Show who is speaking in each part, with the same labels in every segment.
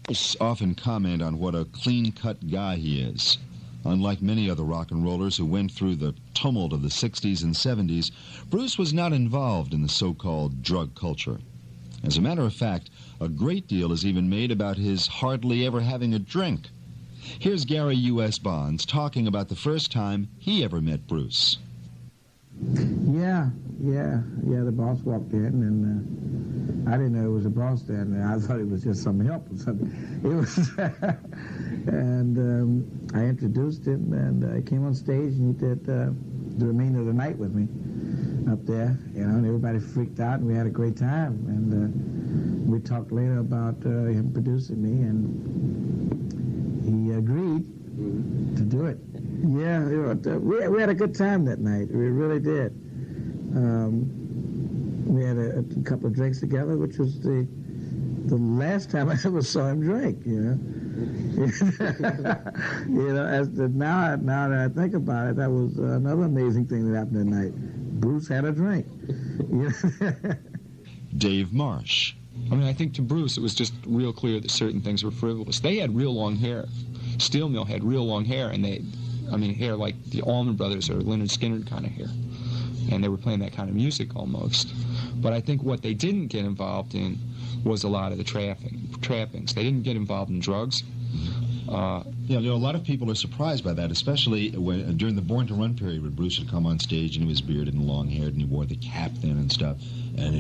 Speaker 1: Bruce often comment on what a clean-cut guy he is. Unlike many other rock and rollers who went through the tumult of the 60s and 70s, Bruce was not involved in the so-called drug culture. As a matter of fact, a great deal is even made about his hardly ever having a drink. Here's Gary U.S. Bonds talking about the first time he ever met Bruce.
Speaker 2: Yeah, the boss walked in, and I didn't know it was a boss down there. I thought it was just some help or something. It was, and I introduced him, and I came on stage, and he did the remainder of the night with me up there, and everybody freaked out, and we had a great time, and we talked later about him producing me, and he agreed to do it. Yeah, we had a good time that night. We really did. We had a couple of drinks together, which was the last time I ever saw him drink. Now that I think about it, that was another amazing thing that happened that night. Bruce had a drink.
Speaker 1: Dave Marsh.
Speaker 3: I mean, I think to Bruce it was just real clear that certain things were frivolous. They had real long hair. Steel Mill had real long hair, and hair like the Allman Brothers or Lynyrd Skynyrd kind of hair. And they were playing that kind of music almost. But I think what they didn't get involved in was a lot of the trappings. They didn't get involved in drugs.
Speaker 1: A lot of people are surprised by that, especially when during the Born to Run period when Bruce would come on stage and he was bearded and long-haired and he wore the cap then and stuff, and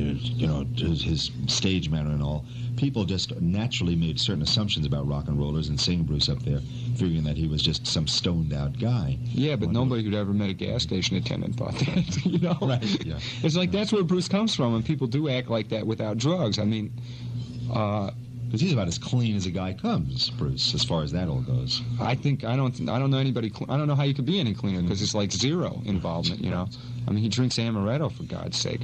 Speaker 1: his stage manner and all. People just naturally made certain assumptions about rock and rollers and seeing Bruce up there, figuring that he was just some stoned-out guy.
Speaker 3: Yeah, but nobody who'd ever met a gas station attendant thought that,
Speaker 1: Right, yeah.
Speaker 3: It's like that's where Bruce comes from, and people do act like that without drugs. I mean,
Speaker 1: because he's about as clean as a guy comes, Bruce, as far as that all goes.
Speaker 3: I don't know anybody. I don't know how you could be any cleaner because it's like zero involvement. I mean, he drinks amaretto for God's sake.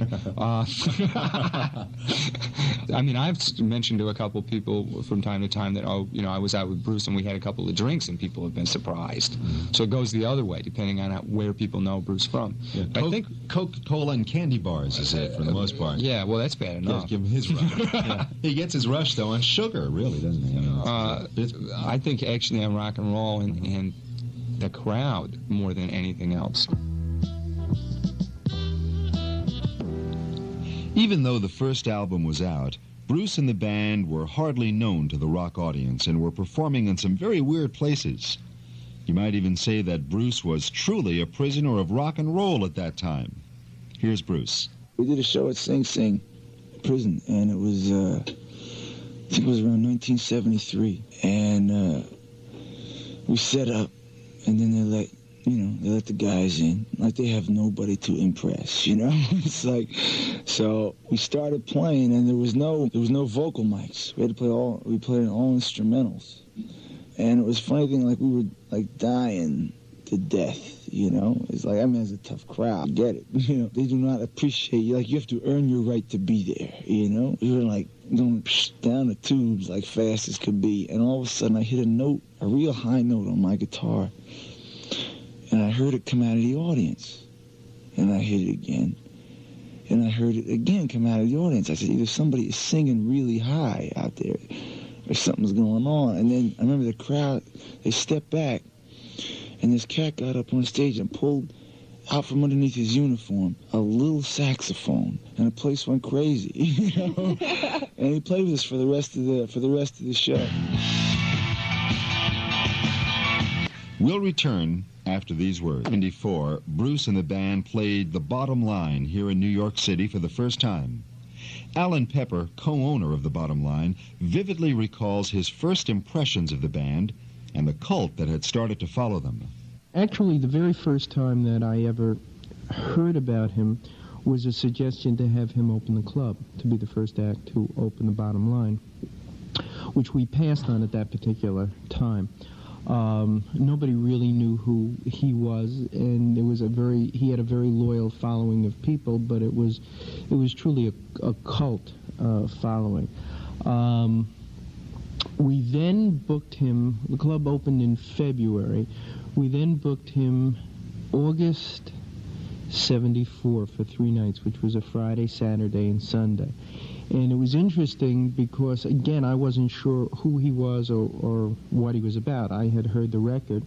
Speaker 3: I mean, I've mentioned to a couple of people from time to time that I was out with Bruce and we had a couple of drinks and people have been surprised. So it goes the other way depending on where people know Bruce from.
Speaker 1: Yeah, I think Coca-Cola and candy bars is it for the most part.
Speaker 3: Yeah, well that's bad enough.
Speaker 1: Give him his rush. Yeah. He gets his rush though on sugar, really, doesn't he?
Speaker 3: I think actually on rock and roll and the crowd more than anything else.
Speaker 1: Even though the first album was out, Bruce and the band were hardly known to the rock audience and were performing in some very weird places. You might even say that Bruce was truly a prisoner of rock and roll at that time. Here's Bruce.
Speaker 4: We did a show at Sing Sing prison, and it was, I think it was around 1973. And we set up, and then they let the guys in. Like they have nobody to impress, It's like, so we started playing, and there was no vocal mics. We had to we played all instrumentals. And it was a funny thing, like we were like dying to death, It's like, it's a tough crowd. You get it, They do not appreciate you. Like, you have to earn your right to be there, We were like going down the tubes like fast as could be. And all of a sudden I hit a real high note on my guitar. And I heard it come out of the audience. And I hit it again. And I heard it again come out of the audience. I said, either somebody is singing really high out there or something's going on. And then I remember the crowd, they stepped back. And this cat got up on stage and pulled out from underneath his uniform a little saxophone. And the place went crazy, And he played with us for the rest of the show.
Speaker 1: We'll return after these words. In 1974, Bruce and the band played The Bottom Line here in New York City for the first time. Alan Pepper, co-owner of The Bottom Line, vividly recalls his first impressions of the band and the cult that had started to follow them.
Speaker 5: Actually, the very first time that I ever heard about him was a suggestion to have him open the club, to be the first act to open The Bottom Line, which we passed on at that particular time. Nobody really knew who he was, and he had a very loyal following of people, but it was truly a cult following. We then booked him. The club opened in February. We then booked him August 1974 for 3 nights, which was a Friday, Saturday, and Sunday. And it was interesting because, again, I wasn't sure who he was or what he was about. I had heard the record,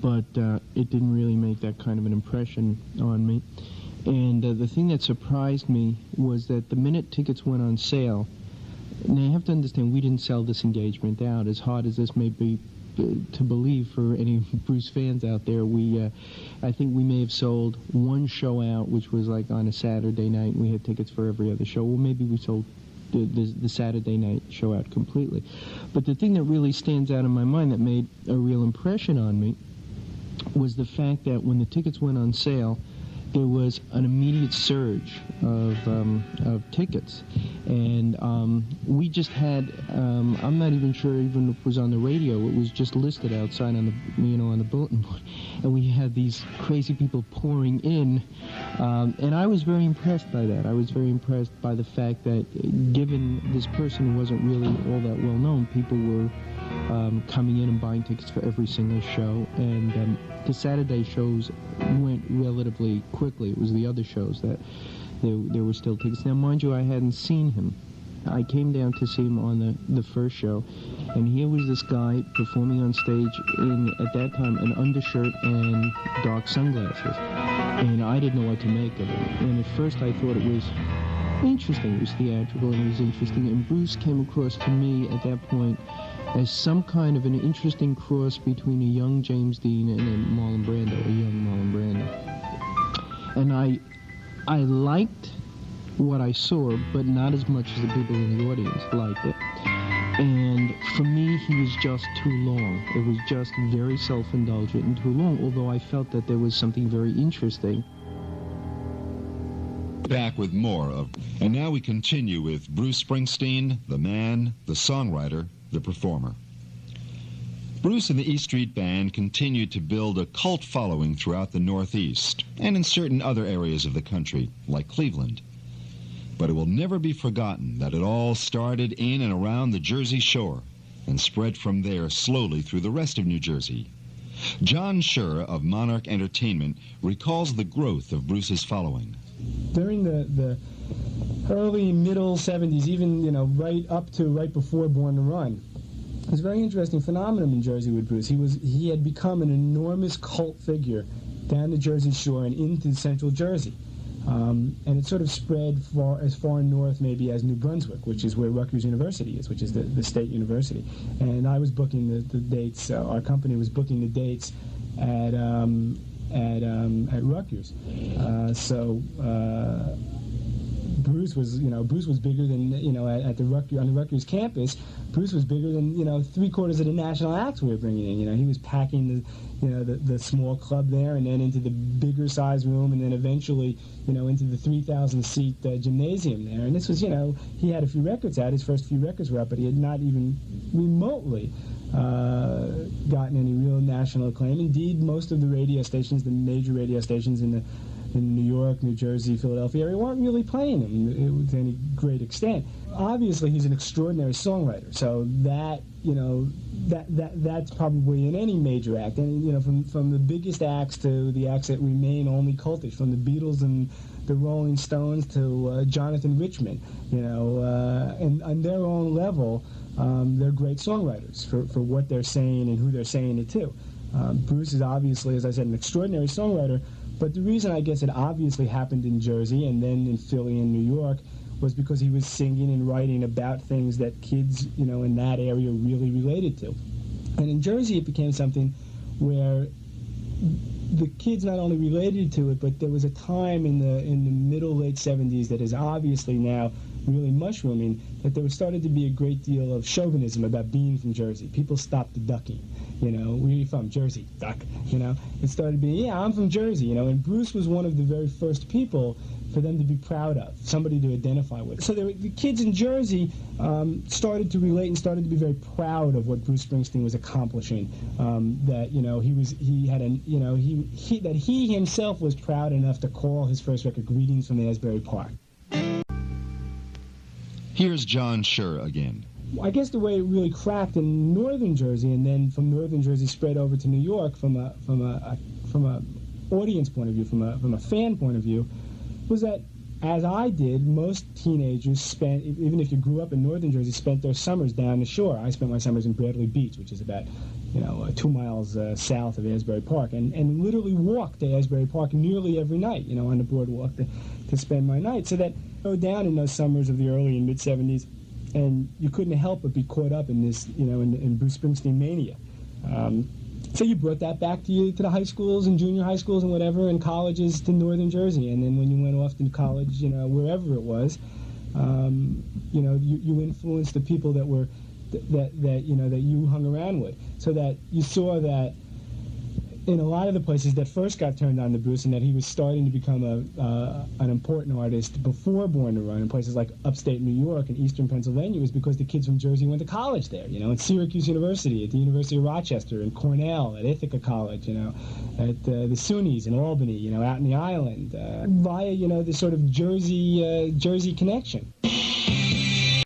Speaker 5: but it didn't really make that kind of an impression on me. And the thing that surprised me was that the minute tickets went on sale, now you have to understand, we didn't sell this engagement out, as hard as this may be to believe for any Bruce fans out there. I think we may have sold one show out, which was like on a Saturday night, and we had tickets for every other show. Well, maybe we sold the Saturday night show out completely. But the thing that really stands out in my mind that made a real impression on me was the fact that when the tickets went on sale, there was an immediate surge of tickets, and we just had. I'm not even sure even if it was on the radio. It was just listed outside on the on the bulletin board, and we had these crazy people pouring in, and I was very impressed by that. I was very impressed by the fact that, given this person who wasn't really all that well known, people were coming in and buying tickets for every single show, and the Saturday shows went relatively quickly. It was the other shows that there were still tickets. Now, mind you, I hadn't seen him. I came down to see him on the first show, and here was this guy performing on stage in, at that time, an undershirt and dark sunglasses, and I didn't know what to make of it. And at first I thought it was interesting. It was theatrical, and it was interesting, and Bruce came across to me at that point as some kind of an interesting cross between a young James Dean and a Marlon Brando, a young Marlon Brando. And I liked what I saw, but not as much as the people in the audience liked it. And for me, he was just too long. It was just very self-indulgent and too long, although I felt that there was something very interesting.
Speaker 1: Back with more of... And now we continue with Bruce Springsteen, the man, the songwriter, the performer. Bruce and the E Street Band continued to build a cult following throughout the Northeast and in certain other areas of the country, like Cleveland. But it will never be forgotten that it all started in and around the Jersey Shore and spread from there slowly through the rest of New Jersey. John Schur of Monarch Entertainment recalls the growth of Bruce's following.
Speaker 6: During the early, middle 70s, even, right before Born to Run, it was a very interesting phenomenon in Jersey with Bruce. He had become an enormous cult figure down the Jersey Shore and into central Jersey. And it sort of spread as far north maybe as New Brunswick, which is where Rutgers University is, which is the state university. And I was booking the dates, our company was booking the dates at Rutgers. Bruce was bigger than, at on the Rutgers campus, Bruce was bigger than, 3/4 of the national acts we were bringing in. He was packing the small club there and then into the bigger size room and then eventually, into the 3,000-seat gymnasium there. And this was, he had a few records out. His first few records were up, but he had not even remotely gotten any real national acclaim. Indeed, most of the radio stations, the major radio stations in New York, New Jersey, Philadelphia area weren't really playing him to any great extent. Obviously, he's an extraordinary songwriter, so that's probably in any major act. And from the biggest acts to the acts that remain only cultish, from the Beatles and the Rolling Stones to Jonathan Richman, and on their own level, they're great songwriters for what they're saying and who they're saying it to. Bruce is obviously, as I said, an extraordinary songwriter. But the reason I guess it obviously happened in Jersey and then in Philly and New York was because he was singing and writing about things that kids, in that area really related to. And in Jersey it became something where the kids not only related to it, but there was a time in the middle, late 70s that is obviously now really mushrooming, that there was started to be a great deal of chauvinism about being from Jersey. People stopped the ducking. Where are you from? Jersey, duck. It started being, I'm from Jersey, and Bruce was one of the very first people for them to be proud of, somebody to identify with. So the kids in Jersey started to relate and started to be very proud of what Bruce Springsteen was accomplishing. That he himself was proud enough to call his first record "Greetings from Asbury Park."
Speaker 1: Here's John Schur again.
Speaker 6: I guess the way it really cracked in northern Jersey, and then from northern Jersey spread over to New York from a audience point of view, from a fan point of view, was that as I did, most teenagers spent, even if you grew up in northern Jersey, spent their summers down the shore. I spent my summers in Bradley Beach, which is about 2 miles south of Asbury Park, and literally walked to Asbury Park nearly every night, on the boardwalk to spend my night. So that go down in those summers of the early and mid 70s, and you couldn't help but be caught up in this, in Bruce Springsteen mania. So you brought that back to the high schools and junior high schools and whatever, and colleges to northern Jersey, and then when you went off to college, wherever it was, you influenced the people that were that you hung around with, so that you saw that in a lot of the places that first got turned on to Bruce, and that he was starting to become an important artist before Born to Run, in places like upstate New York and eastern Pennsylvania, was because the kids from Jersey went to college there, at Syracuse University, at the University of Rochester, and Cornell, at Ithaca College, at the SUNYs in Albany, out in the island, via, the sort of Jersey connection.